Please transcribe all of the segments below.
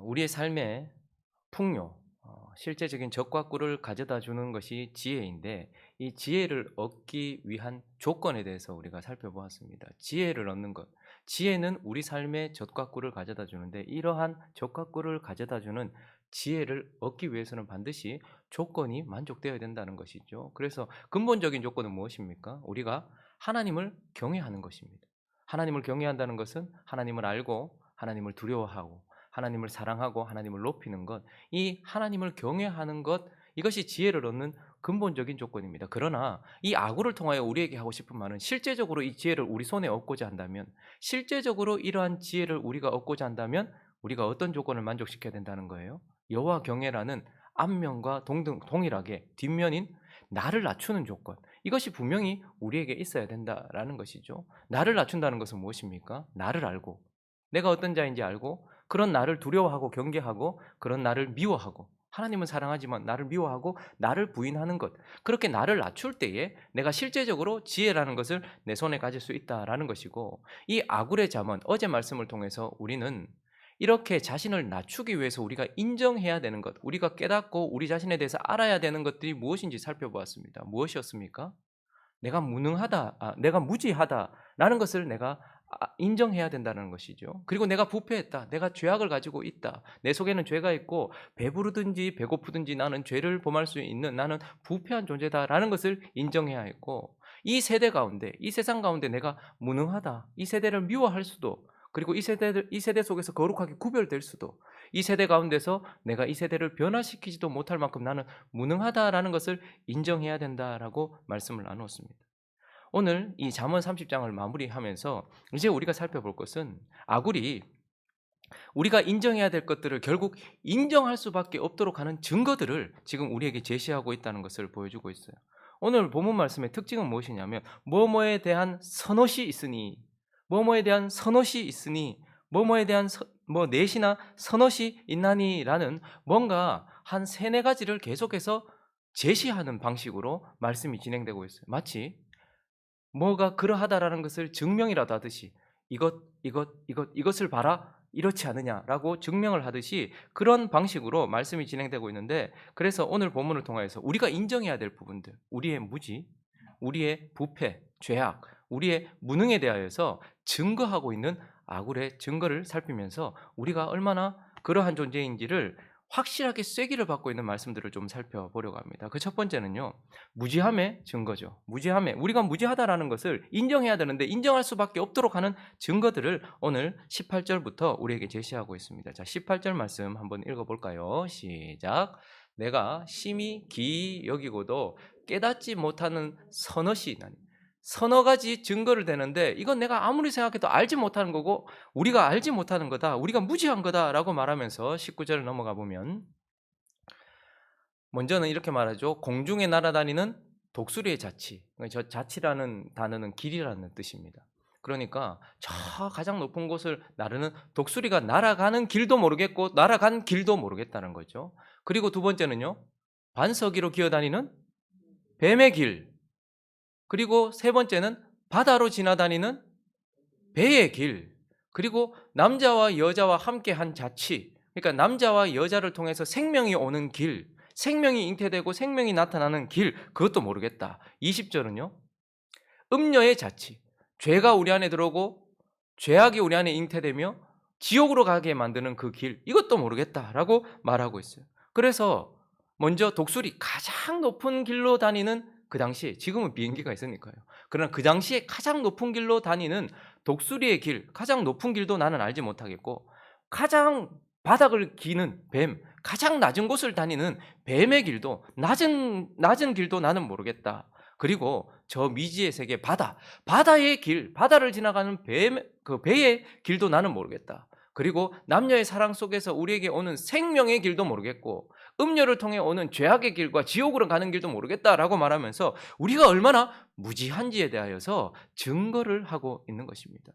우리의 삶의 풍요, 실제적인 적과 꿀을 가져다 주는 것이 지혜인데 이 지혜를 얻기 위한 조건에 대해서 우리가 살펴보았습니다. 지혜를 얻는 것. 지혜는 우리 삶의 젖과 꿀을 가져다 주는데 이러한 젖과 꿀을 가져다 주는 지혜를 얻기 위해서는 반드시 조건이 만족되어야 된다는 것이죠. 그래서 근본적인 조건은 무엇입니까? 우리가 하나님을 경외하는 것입니다. 하나님을 경외한다는 것은 하나님을 알고 하나님을 두려워하고 하나님을 사랑하고 하나님을 높이는 것, 이 하나님을 경외하는 것, 이것이 지혜를 얻는 근본적인 조건입니다. 그러나 이 아구를 통하여 우리에게 하고 싶은 말은 실제적으로 이 지혜를 우리 손에 얻고자 한다면, 실제적으로 이러한 지혜를 우리가 얻고자 한다면 우리가 어떤 조건을 만족시켜야 된다는 거예요? 여호와 경외라는 앞면과 동일하게 뒷면인 나를 낮추는 조건, 이것이 분명히 우리에게 있어야 된다라는 것이죠. 나를 낮춘다는 것은 무엇입니까? 나를 알고 내가 어떤 자인지 알고 그런 나를 두려워하고 경계하고 그런 나를 미워하고, 하나님은 사랑하지만 나를 미워하고 나를 부인하는 것, 그렇게 나를 낮출 때에 내가 실제적으로 지혜라는 것을 내 손에 가질 수 있다라는 것이고, 이 아굴의 잠언 어제 말씀을 통해서 우리는 이렇게 자신을 낮추기 위해서 우리가 인정해야 되는 것, 우리가 깨닫고 우리 자신에 대해서 알아야 되는 것들이 무엇인지 살펴보았습니다. 무엇이었습니까? 내가 무능하다, 내가 무지하다라는 것을 내가 인정해야 된다는 것이죠. 그리고 내가 부패했다, 내가 죄악을 가지고 있다, 내 속에는 죄가 있고 배부르든지 배고프든지 나는 죄를 범할 수 있는, 나는 부패한 존재다라는 것을 인정해야 했고, 이 세대 가운데, 이 세상 가운데 내가 무능하다, 이 세대를 미워할 수도, 그리고 이 세대 속에서 거룩하게 구별될 수도, 이 세대 가운데서 내가 이 세대를 변화시키지도 못할 만큼 나는 무능하다라는 것을 인정해야 된다라고 말씀을 나누었습니다. 오늘 이 잠언 30장을 마무리하면서 이제 우리가 살펴볼 것은 아굴이 우리가 인정해야 될 것들을 결국 인정할 수밖에 없도록 하는 증거들을 지금 우리에게 제시하고 있다는 것을 보여주고 있어요. 오늘 본문 말씀의 특징은 무엇이냐면 뭐뭐에 대한 선엇이 있으니, 뭐뭐에 대한 선엇이 있으니, 뭐뭐에 대한 뭐 넷이나 선엇이 있나니라는 뭔가 한 세네 가지를 계속해서 제시하는 방식으로 말씀이 진행되고 있어요. 마치 뭐가 그러하다라는 것을 증명이라도 하듯이 이것을 봐라, 이렇지 않느냐라고 증명을 하듯이 그런 방식으로 말씀이 진행되고 있는데, 그래서 오늘 본문을 통해서 우리가 인정해야 될 부분들, 우리의 무지, 우리의 부패, 죄악, 우리의 무능에 대하여서 증거하고 있는 아굴의 증거를 살피면서 우리가 얼마나 그러한 존재인지를 확실하게 쐐기를 받고 있는 말씀들을 좀 살펴보려고 합니다. 그 첫 번째는요, 무지함의 증거죠. 무지함의, 우리가 무지하다라는 것을 인정해야 되는데 인정할 수밖에 없도록 하는 증거들을 오늘 18절부터 우리에게 제시하고 있습니다. 자, 18절 말씀 한번 읽어볼까요? 시작. 내가 심히 기이 여기고도 깨닫지 못하는 서너시 있나니. 서너 가지 증거를 대는데 이건 내가 아무리 생각해도 알지 못하는 거고 우리가 알지 못하는 거다, 우리가 무지한 거다라고 말하면서 19절을 넘어가 보면 먼저는 이렇게 말하죠. 공중에 날아다니는 독수리의 자치. 저 자치라는 단어는 길이라는 뜻입니다. 그러니까 저 가장 높은 곳을 나르는 독수리가 날아가는 길도 모르겠고 날아간 길도 모르겠다는 거죠. 그리고 두 번째는요, 반석이로 기어다니는 뱀의 길. 그리고 세 번째는 바다로 지나다니는 배의 길. 그리고 남자와 여자와 함께 한 자치. 그러니까 남자와 여자를 통해서 생명이 오는 길, 생명이 잉태되고 생명이 나타나는 길, 그것도 모르겠다. 20절은요, 음녀의 자치. 죄가 우리 안에 들어오고 죄악이 우리 안에 잉태되며 지옥으로 가게 만드는 그 길, 이것도 모르겠다라고 말하고 있어요. 그래서 먼저 독수리, 가장 높은 길로 다니는, 그 당시에, 지금은 비행기가 있으니까요. 그러나 그 당시에 가장 높은 길로 다니는 독수리의 길, 가장 높은 길도 나는 알지 못하겠고, 가장 바닥을 기는 뱀, 가장 낮은 곳을 다니는 뱀의 길도, 낮은 길도 나는 모르겠다. 그리고 저 미지의 세계 바다, 바다의 길, 바다를 지나가는 그 배의 길도 나는 모르겠다. 그리고 남녀의 사랑 속에서 우리에게 오는 생명의 길도 모르겠고 음녀를 통해 오는 죄악의 길과 지옥으로 가는 길도 모르겠다라고 말하면서 우리가 얼마나 무지한지에 대하여서 증거를 하고 있는 것입니다.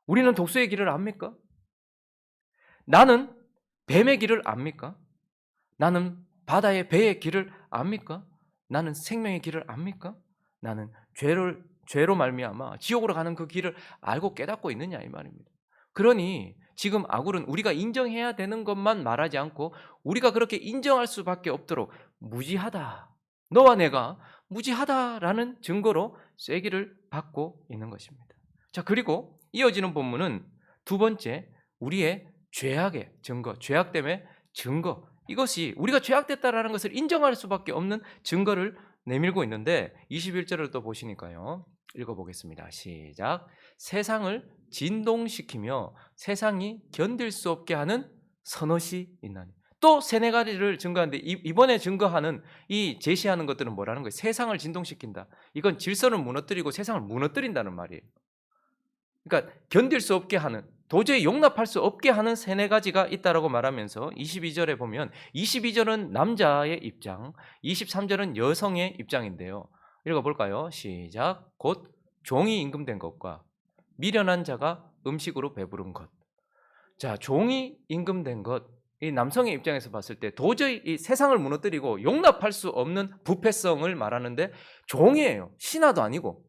우리는 독수의 길을 압니까? 나는 뱀의 길을 압니까? 나는 바다의 배의 길을 압니까? 나는 생명의 길을 압니까? 나는 죄로 말미암아 지옥으로 가는 그 길을 알고 깨닫고 있느냐 이 말입니다. 그러니 지금 아굴은 우리가 인정해야 되는 것만 말하지 않고 우리가 그렇게 인정할 수밖에 없도록 무지하다. 너와 내가 무지하다라는 증거로 쐐기를 받고 있는 것입니다. 자, 그리고 이어지는 본문은 두 번째, 우리의 죄악의 증거, 죄악 때문에 증거. 이것이 우리가 죄악됐다라는 것을 인정할 수밖에 없는 증거를 내밀고 있는데 21절을 또 보시니까요. 읽어보겠습니다. 시작. 세상을 진동시키며 세상이 견딜 수 없게 하는 선엇이 있나니. 또 세네 가지를 증거하는데 이번에 증거하는 이 제시하는 것들은 뭐라는 거예요? 세상을 진동시킨다. 이건 질서를 무너뜨리고 세상을 무너뜨린다는 말이에요. 그러니까 견딜 수 없게 하는, 도저히 용납할 수 없게 하는 세네 가지가 있다라고 말하면서 22절에 보면 22절은 남자의 입장, 23절은 여성의 입장인데요. 읽어볼까요? 시작. 곧 종이 임금된 것과 미련한 자가 음식으로 배부른 것. 자, 종이 임금된 것. 이 남성의 입장에서 봤을 때 도저히 이 세상을 무너뜨리고 용납할 수 없는 부패성을 말하는데 종이에요. 신하도 아니고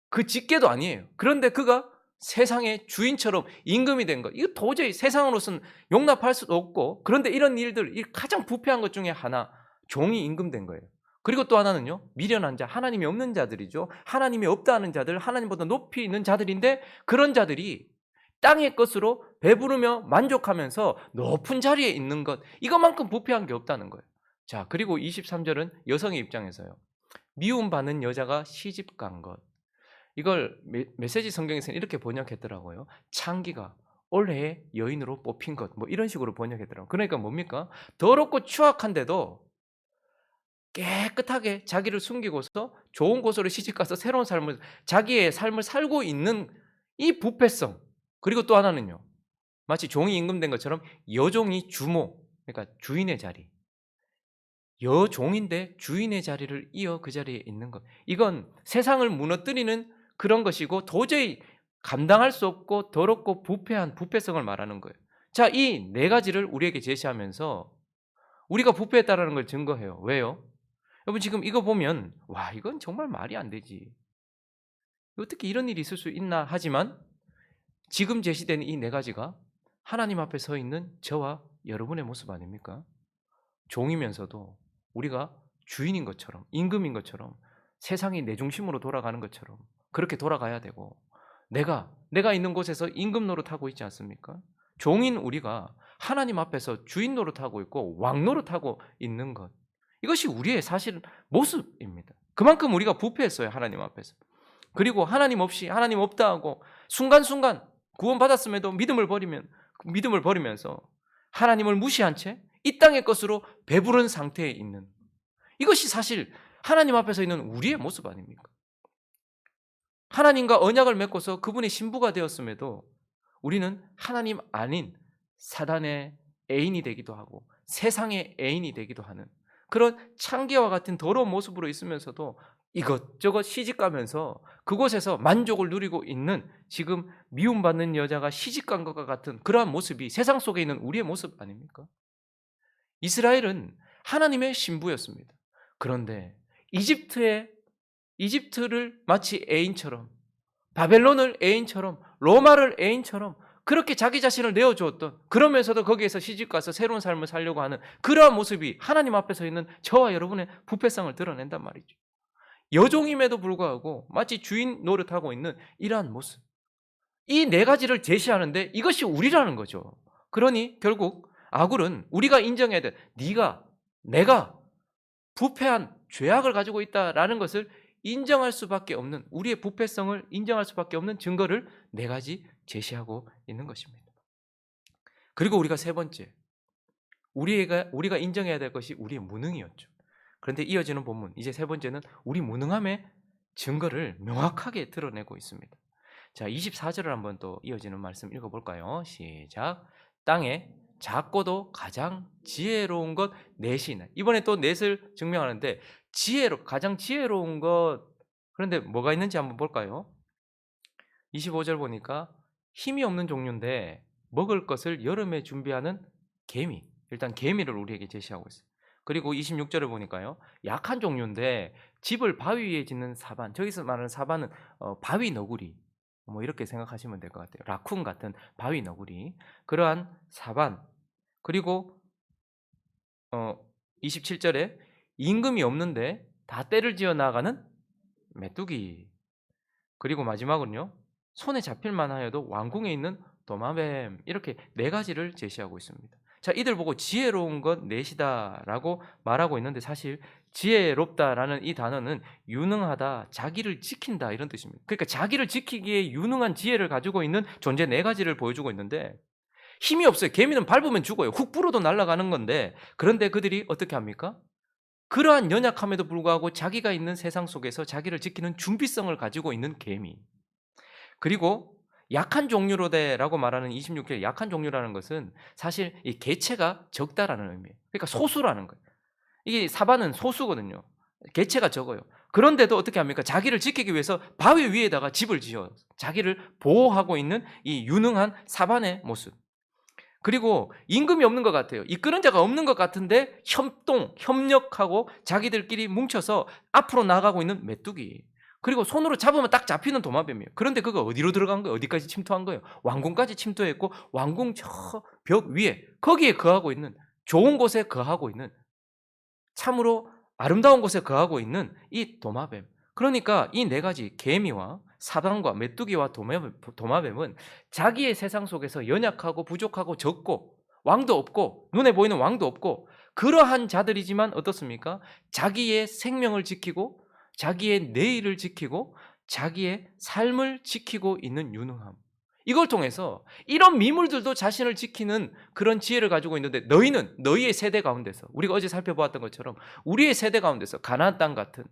그 직계도 아니에요. 그런데 그가 세상의 주인처럼 임금이 된 것. 이거 도저히 세상으로서는 용납할 수도 없고, 그런데 이런 일들, 이 가장 부패한 것 중에 하나, 종이 임금된 거예요. 그리고 또 하나는요, 미련한 자, 하나님이 없는 자들이죠. 하나님이 없다 하는 자들, 하나님보다 높이 있는 자들인데 그런 자들이 땅의 것으로 배부르며 만족하면서 높은 자리에 있는 것, 이것만큼 부패한 게 없다는 거예요. 자, 그리고 23절은 여성의 입장에서요. 미움받는 여자가 시집간 것. 이걸 메시지 성경에서는 이렇게 번역했더라고요. 창기가 올해의 여인으로 뽑힌 것, 뭐 이런 식으로 번역했더라고요. 그러니까 뭡니까? 더럽고 추악한데도 깨끗하게 자기를 숨기고서 좋은 곳으로 시집가서 새로운 삶을, 자기의 삶을 살고 있는 이 부패성. 그리고 또 하나는요, 마치 종이 임금된 것처럼 여종이 주모, 그러니까 주인의 자리, 여종인데 주인의 자리를 이어 그 자리에 있는 것. 이건 세상을 무너뜨리는 그런 것이고 도저히 감당할 수 없고 더럽고 부패한 부패성을 말하는 거예요. 자, 이 네 가지를 우리에게 제시하면서 우리가 부패했다는 걸 증거해요. 왜요? 여러분, 지금 이거 보면 와, 이건 정말 말이 안 되지. 어떻게 이런 일이 있을 수 있나 하지만 지금 제시되는 이 네 가지가 하나님 앞에 서 있는 저와 여러분의 모습 아닙니까? 종이면서도 우리가 주인인 것처럼, 임금인 것처럼, 세상이 내 중심으로 돌아가는 것처럼 그렇게 돌아가야 되고, 내가 있는 곳에서 임금 노릇하고 있지 않습니까? 종인 우리가 하나님 앞에서 주인 노릇하고 있고 왕 노릇하고 있는 것, 이것이 우리의 사실 모습입니다. 그만큼 우리가 부패했어요, 하나님 앞에서. 그리고 하나님 없이, 하나님 없다 하고 순간순간 구원받았음에도 믿음을 버리면서 하나님을 무시한 채 이 땅의 것으로 배부른 상태에 있는, 이것이 사실 하나님 앞에서 있는 우리의 모습 아닙니까? 하나님과 언약을 맺고서 그분의 신부가 되었음에도 우리는 하나님 아닌 사단의 애인이 되기도 하고 세상의 애인이 되기도 하는 그런 창기와 같은 더러운 모습으로 있으면서도 이것저것 시집가면서 그곳에서 만족을 누리고 있는, 지금 미움받는 여자가 시집간 것과 같은 그러한 모습이 세상 속에 있는 우리의 모습 아닙니까? 이스라엘은 하나님의 신부였습니다. 그런데 이집트를 마치 애인처럼, 바벨론을 애인처럼, 로마를 애인처럼 그렇게 자기 자신을 내어주었던, 그러면서도 거기에서 시집가서 새로운 삶을 살려고 하는 그러한 모습이 하나님 앞에서 있는 저와 여러분의 부패성을 드러낸단 말이죠. 여종임에도 불구하고 마치 주인 노릇하고 있는 이러한 모습, 이 네 가지를 제시하는데 이것이 우리라는 거죠. 그러니 결국 아굴은 우리가 인정해야 돼. 내가 부패한 죄악을 가지고 있다라는 것을 인정할 수밖에 없는, 우리의 부패성을 인정할 수밖에 없는 증거를 네 가지 제시하고 있는 것입니다. 그리고 우리가 세 번째, 우리가 인정해야 될 것이 우리의 무능이었죠. 그런데 이어지는 본문, 이제 세 번째는 우리 무능함의 증거를 명확하게 드러내고 있습니다. 자, 24절을 한번 또 이어지는 말씀 읽어볼까요? 시작. 땅에 작고도 가장 지혜로운 것 넷이나. 이번에 또 넷을 증명하는데 가장 지혜로운 것, 그런데 뭐가 있는지 한번 볼까요? 25절 보니까 힘이 없는 종류인데 먹을 것을 여름에 준비하는 개미. 일단 개미를 우리에게 제시하고 있어요. 그리고 26절을 보니까요, 약한 종류인데 집을 바위 위에 짓는 사반. 저기서 말하는 사반은 바위 너구리. 뭐 이렇게 생각하시면 될 것 같아요. 라쿤 같은 바위 너구리, 그러한 사반, 그리고 27절에 임금이 없는데 다 떼를 지어 나가는 메뚜기, 그리고 마지막은요, 손에 잡힐 만하여도 왕궁에 있는 도마뱀, 이렇게 네 가지를 제시하고 있습니다. 자, 이들 보고 지혜로운 것 넷이다라고 말하고 있는데, 사실 지혜롭다라는 이 단어는 유능하다, 자기를 지킨다, 이런 뜻입니다. 그러니까 자기를 지키기에 유능한 지혜를 가지고 있는 존재 네 가지를 보여주고 있는데, 힘이 없어요. 개미는 밟으면 죽어요. 훅 불어도 날아가는 건데, 그런데 그들이 어떻게 합니까? 그러한 연약함에도 불구하고 자기가 있는 세상 속에서 자기를 지키는 준비성을 가지고 있는 개미. 그리고 약한 종류로되라고 말하는 26절, 약한 종류라는 것은 사실 이 개체가 적다라는 의미예요. 그러니까 소수라는 거예요. 이게 사반은 소수거든요. 개체가 적어요. 그런데도 어떻게 합니까? 자기를 지키기 위해서 바위 위에다가 집을 지어 자기를 보호하고 있는 이 유능한 사반의 모습. 그리고 임금이 없는 것 같아요. 이끄는 자가 없는 것 같은데 협력하고 자기들끼리 뭉쳐서 앞으로 나가고 있는 메뚜기. 그리고 손으로 잡으면 딱 잡히는 도마뱀이에요. 그런데 그거 어디로 들어간 거예요? 어디까지 침투한 거예요? 왕궁까지 침투했고, 왕궁 저 벽 위에, 거기에 거하고 있는, 좋은 곳에 거하고 있는, 참으로 아름다운 곳에 거하고 있는 이 도마뱀. 그러니까 이 네 가지, 개미와 사방과 메뚜기와 도마뱀은 자기의 세상 속에서 연약하고 부족하고 적고 왕도 없고 눈에 보이는 왕도 없고 그러한 자들이지만 어떻습니까? 자기의 생명을 지키고 자기의 내일을 지키고 자기의 삶을 지키고 있는 유능함. 이걸 통해서 이런 미물들도 자신을 지키는 그런 지혜를 가지고 있는데, 너희는 너희의 세대 가운데서, 우리가 어제 살펴보았던 것처럼 우리의 세대 가운데서 가나안 땅 같은,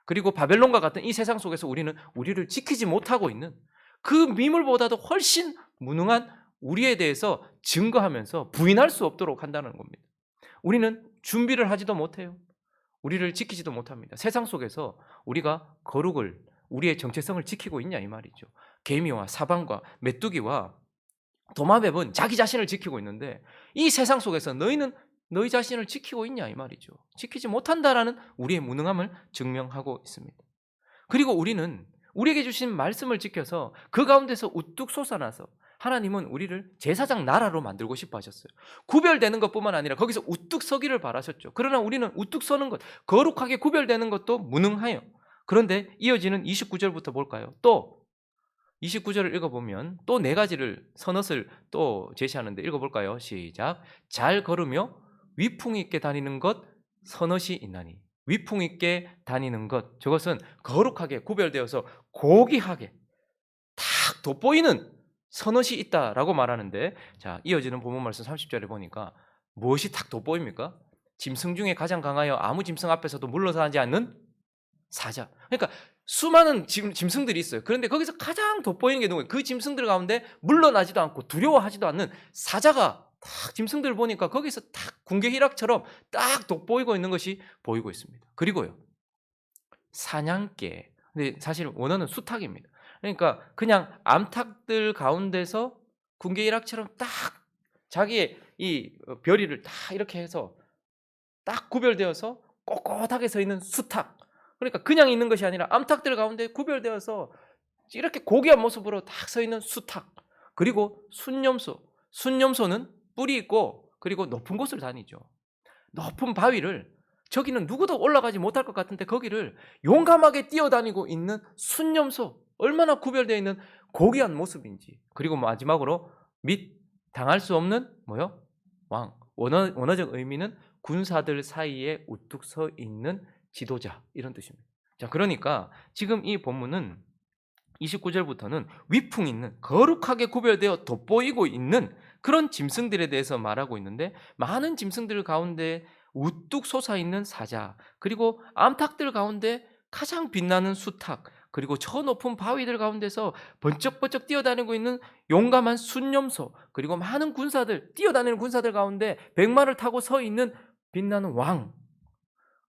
그리고 바벨론과 같은 이 세상 속에서 우리는 우리를 지키지 못하고 있는 그 미물보다도 훨씬 무능한 우리에 대해서 증거하면서 부인할 수 없도록 한다는 겁니다. 우리는 준비를 하지도 못해요. 우리를 지키지도 못합니다. 세상 속에서 우리가 거룩을, 우리의 정체성을 지키고 있냐 이 말이죠. 개미와 사방과 메뚜기와 도마뱀은 자기 자신을 지키고 있는데, 이 세상 속에서 너희는 너희 자신을 지키고 있냐 이 말이죠. 지키지 못한다라는 우리의 무능함을 증명하고 있습니다. 그리고 우리는 우리에게 주신 말씀을 지켜서 그 가운데서 우뚝 솟아나서, 하나님은 우리를 제사장 나라로 만들고 싶어 하셨어요. 구별되는 것뿐만 아니라 거기서 우뚝 서기를 바라셨죠. 그러나 우리는 우뚝 서는 것, 거룩하게 구별되는 것도 무능해요. 그런데 이어지는 29절부터 볼까요? 또 29절을 읽어보면 또 네 가지를, 선엇을 또 제시하는데, 읽어볼까요? 시작. 잘 걸으며 위풍 있게 다니는 것 선엇이 있나니. 위풍 있게 다니는 것, 저것은 거룩하게 구별되어서 고귀하게 탁 돋보이는 선엇이 있다라고 말하는데, 자, 이어지는 본문 말씀 30절에 보니까 무엇이 탁 돋보입니까? 짐승 중에 가장 강하여 아무 짐승 앞에서도 물러서지 않는 사자. 그러니까 수많은 짐승들이 있어요. 그런데 거기서 가장 돋보이는 게 누구예요? 그 짐승들 가운데 물러나지도 않고 두려워하지도 않는 사자가 딱 짐승들을 보니까 거기서 딱 궁계희락처럼 딱 돋보이고 있는 것이 보이고 있습니다. 그리고요, 사냥개. 근데 사실 원어는 수탉입니다. 그러니까 그냥 암탉들 가운데서 궁계일학처럼 딱 자기의 이 별이를 다 이렇게 해서 딱 구별되어서 꼿꼿하게 서 있는 수탉. 그러니까 그냥 있는 것이 아니라 암탉들 가운데 구별되어서 이렇게 고귀한 모습으로 딱 서 있는 수탉. 그리고 순념소. 순념소는 뿔이 있고 그리고 높은 곳을 다니죠. 높은 바위를, 저기는 누구도 올라가지 못할 것 같은데 거기를 용감하게 뛰어다니고 있는 순념소. 얼마나 구별되어 있는 고귀한 모습인지. 그리고 마지막으로 및 당할 수 없는 뭐요? 왕. 원어적 의미는 군사들 사이에 우뚝 서 있는 지도자, 이런 뜻입니다. 자, 그러니까 지금 이 본문은 29절부터는 위풍 있는, 거룩하게 구별되어 돋보이고 있는 그런 짐승들에 대해서 말하고 있는데, 많은 짐승들 가운데 우뚝 솟아있는 사자, 그리고 암탉들 가운데 가장 빛나는 수탉, 그리고 저 높은 바위들 가운데서 번쩍번쩍 뛰어다니고 있는 용감한 순념소, 그리고 많은 군사들, 뛰어다니는 군사들 가운데 백마를 타고 서 있는 빛나는 왕.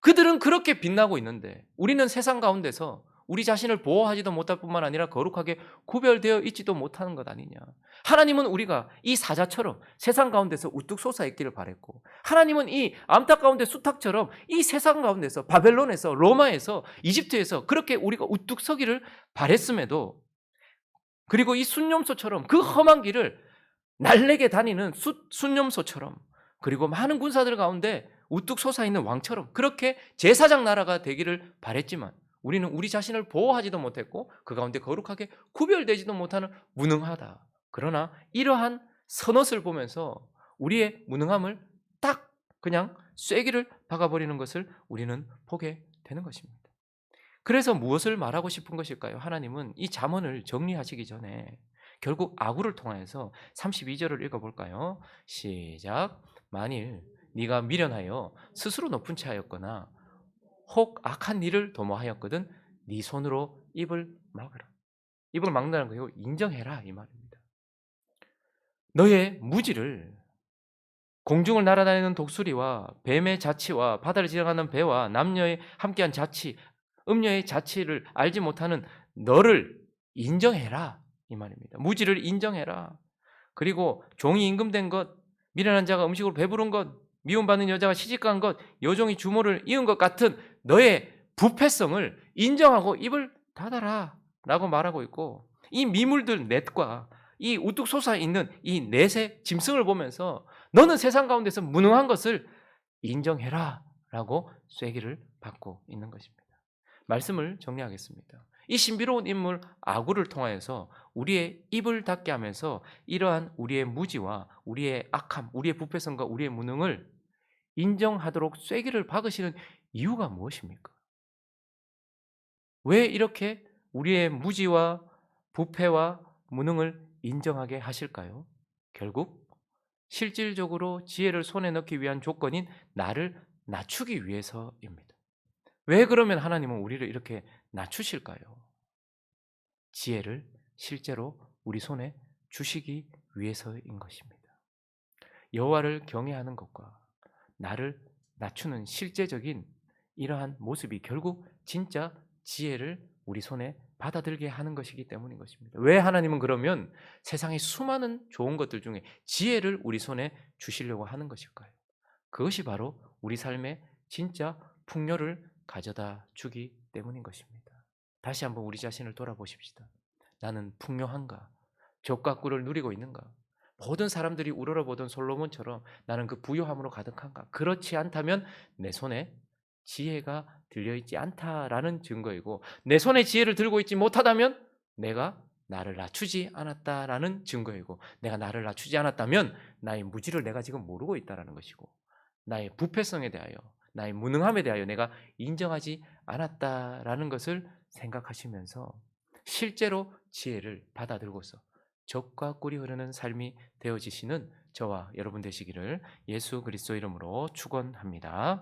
그들은 그렇게 빛나고 있는데 우리는 세상 가운데서 우리 자신을 보호하지도 못할 뿐만 아니라 거룩하게 구별되어 있지도 못하는 것 아니냐. 하나님은 우리가 이 사자처럼 세상 가운데서 우뚝 솟아있기를 바랬고, 하나님은 이 암탉 가운데 수탉처럼 이 세상 가운데서, 바벨론에서, 로마에서, 이집트에서 그렇게 우리가 우뚝 서기를 바랬음에도 그리고 이 순념소처럼 그 험한 길을 날래게 다니는 순념소처럼, 그리고 많은 군사들 가운데 우뚝 솟아있는 왕처럼 그렇게 제사장 나라가 되기를 바랬지만, 우리는 우리 자신을 보호하지도 못했고 그 가운데 거룩하게 구별되지도 못하는 무능하다. 그러나 이러한 선옷을 보면서 우리의 무능함을 딱 그냥 쐐기를 박아버리는 것을 우리는 보게 되는 것입니다. 그래서 무엇을 말하고 싶은 것일까요? 하나님은 이 잠언을 정리하시기 전에 결국 아구를 통하여서 32절을 읽어볼까요? 시작. 만일 네가 미련하여 스스로 높은 채 하였거나 혹 악한 일을 도모하였거든 네 손으로 입을 막으라. 입을 막는다는 거예요. 인정해라 이 말입니다. 너의 무지를, 공중을 날아다니는 독수리와 뱀의 자치와 바다를 지나가는 배와 남녀의 함께한 자치, 음녀의 자치를 알지 못하는 너를 인정해라 이 말입니다. 무지를 인정해라. 그리고 종이 임금된 것, 미련한 자가 음식으로 배부른 것, 미움받는 여자가 시집간 것, 여종이 주모를 이은 것 같은 너의 부패성을 인정하고 입을 닫아라 라고 말하고 있고, 이 미물들 넷과 이 우뚝 솟아있는 이 넷의 짐승을 보면서 너는 세상 가운데서 무능한 것을 인정해라 라고 쐐기를 받고 있는 것입니다. 말씀을 정리하겠습니다. 이 신비로운 인물 아구를 통하여서 우리의 입을 닫게 하면서 이러한 우리의 무지와 우리의 악함, 우리의 부패성과 우리의 무능을 인정하도록 쐐기를 박으시는 이유가 무엇입니까? 왜 이렇게 우리의 무지와 부패와 무능을 인정하게 하실까요? 결국 실질적으로 지혜를 손에 넣기 위한 조건인 나를 낮추기 위해서입니다. 왜 그러면 하나님은 우리를 이렇게 낮추실까요? 지혜를 실제로 우리 손에 주시기 위해서인 것입니다. 여호와를 경외하는 것과 나를 낮추는 실제적인 이러한 모습이 결국 진짜 지혜를 우리 손에 받아들게 하는 것이기 때문인 것입니다. 왜 하나님은 그러면 세상의 수많은 좋은 것들 중에 지혜를 우리 손에 주시려고 하는 것일까요? 그것이 바로 우리 삶에 진짜 풍요를 가져다 주기 때문인 것입니다. 다시 한번 우리 자신을 돌아보십시다. 나는 풍요한가? 젖과 꿀을 누리고 있는가? 모든 사람들이 우러러보던 솔로몬처럼 나는 그 부유함으로 가득한가? 그렇지 않다면 내 손에 지혜가 들려있지 않다라는 증거이고, 내 손에 지혜를 들고 있지 못하다면 내가 나를 낮추지 않았다라는 증거이고, 내가 나를 낮추지 않았다면 나의 무지를 내가 지금 모르고 있다라는 것이고, 나의 부패성에 대하여, 나의 무능함에 대하여 내가 인정하지 않았다라는 것을 생각하시면서 실제로 지혜를 받아들고서 젖과 꿀이 흐르는 삶이 되어지시는 저와 여러분 되시기를 예수 그리스도 이름으로 축원합니다.